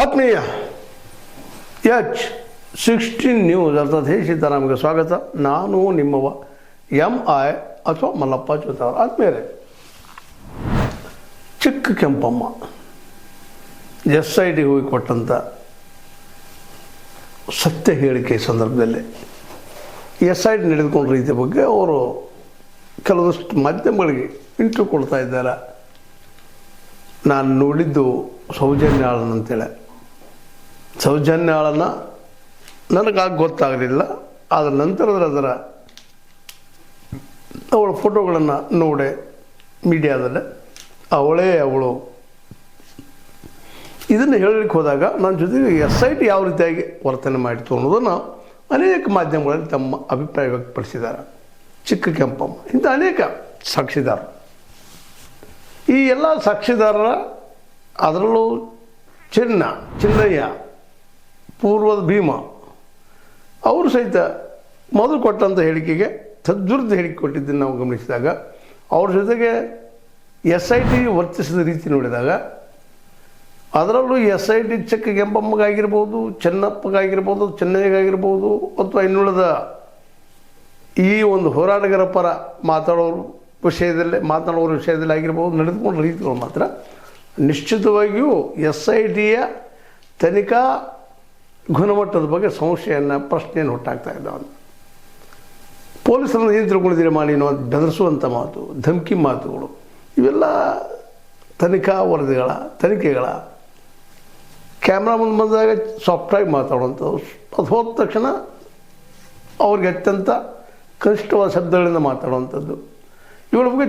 ಆತ್ಮೀಯ H16 news ಅರ್ಥಾತ್ ಹೇ ಸೀತಾರಾಮ್ಗೆ ಸ್ವಾಗತ. ನಾನು ನಿಮ್ಮವ MI ಅಥವಾ ಮಲ್ಲಪ್ಪ ಚೂತಾರ್. ಆತ್ಮೀಯರೇ, ಚಿಕ್ಕ ಕೆಂಪಮ್ಮ SIT ಹೋಗಿ ಕೊಟ್ಟಂಥ ಸತ್ಯ ಹೇಳಿಕೆ ಸಂದರ್ಭದಲ್ಲಿ SIT ನಡೆದುಕೊಂಡ ರೀತಿಯ ಬಗ್ಗೆ ಅವರು ಕೆಲವಷ್ಟು ಮಾಧ್ಯಮಗಳಿಗೆ ಇಂಟರ್ವ್ಯೂ ಕೊಡ್ತಾ ಇದ್ದಾರೆ. ನಾನು ನೋಡಿದ್ದು ಸೌಜನ್ಯಾಳನ್ ಅಂತೇಳಿ. ಸೌಜನ್ಯಾಳನ್ನ ನನಗಾಗಿ ಗೊತ್ತಾಗಲಿಲ್ಲ. ಅದರ ನಂತರದಲ್ಲಿ ಅವಳ ಫೋಟೋಗಳನ್ನು ನೋಡೆ ಮೀಡಿಯಾದಲ್ಲಿ ಅವಳು ಇದನ್ನು ಹೇಳಲಿಕ್ಕೆ ಹೋದಾಗ ನನ್ನ ಜೊತೆಗೆ SIT ಯಾವ ರೀತಿಯಾಗಿ ವರ್ತನೆ ಮಾಡಿತು ಅನ್ನೋದನ್ನು ಅನೇಕ ಮಾಧ್ಯಮಗಳಲ್ಲಿ ತಮ್ಮ ಅಭಿಪ್ರಾಯ ವ್ಯಕ್ತಪಡಿಸಿದ್ದಾರೆ. ಚಿಕ್ಕ ಕೆಂಪಮ್ಮ ಇಂಥ ಅನೇಕ ಸಾಕ್ಷಿದಾರರು, ಈ ಎಲ್ಲ ಸಾಕ್ಷಿದಾರರ ಅದರಲ್ಲೂ ಚಿನ್ನಯ್ಯ, ಪೂರ್ವದ ಭೀಮ ಅವರು ಸಹಿತ ಮೊದಲು ಕೊಟ್ಟಂಥ ಹೇಳಿಕೆಗೆ ತದ್ವಿರುದ್ಧ ಹೇಳಿಕೆ ಕೊಟ್ಟಿದ್ದನ್ನು ನಾವು ಗಮನಿಸಿದಾಗ, ಅವ್ರ ಜೊತೆಗೆ SIT ವರ್ತಿಸಿದ ರೀತಿ ನೋಡಿದಾಗ, ಅದರಲ್ಲೂ SIT ಚಿಕ್ಕ ಕೆಂಪಮ್ಮಗಾಗಿರ್ಬೋದು, ಚೆನ್ನಪ್ಪಗಾಗಿರ್ಬೋದು, ಚೆನ್ನಯ್ಯಗಾಗಿರ್ಬೋದು, ಅಥವಾ ಇನ್ನುಳಿದ ಈ ಒಂದು ಹೋರಾಟಗಾರ ಪರ ಮಾತಾಡೋರ ವಿಷಯದಲ್ಲಿ ಆಗಿರ್ಬೋದು, ನಡೆದುಕೊಂಡ ರೀತಿಗಳು ಮಾತ್ರ ನಿಶ್ಚಿತವಾಗಿಯೂ SITಯ ತನಿಖಾ ಗುಣಮಟ್ಟದ ಬಗ್ಗೆ ಸಂಶಯವನ್ನು, ಪ್ರಶ್ನೆಯನ್ನು ಹುಟ್ಟಾಗ್ತಾ ಇದ್ದಾವೆ. ಪೊಲೀಸರನ್ನು ಏನು ತಿಳ್ಕೊಂಡಿದ್ದೀರಿ ಮಾಡಿ ಅನ್ನೋ ಬೆದರಿಸುವಂಥ ಮಾತು, ಧಮಕಿ ಮಾತುಗಳು, ಇವೆಲ್ಲ ತನಿಖಾ ವರದಿಗಳ ತನಿಖೆಗಳ ಕ್ಯಾಮ್ರಾ ಮುಂದೆ ಬಂದಾಗ ಸಾಫ್ಟಾಗಿ ಮಾತಾಡುವಂಥದ್ದು, ಅದು ಹೋದ ತಕ್ಷಣ ಅವ್ರಿಗೆ ಅತ್ಯಂತ ಕನಿಷ್ಠವಾದ ಶಬ್ದಗಳಿಂದ ಮಾತಾಡುವಂಥದ್ದು, ಇವುಗಳ ಬಗ್ಗೆ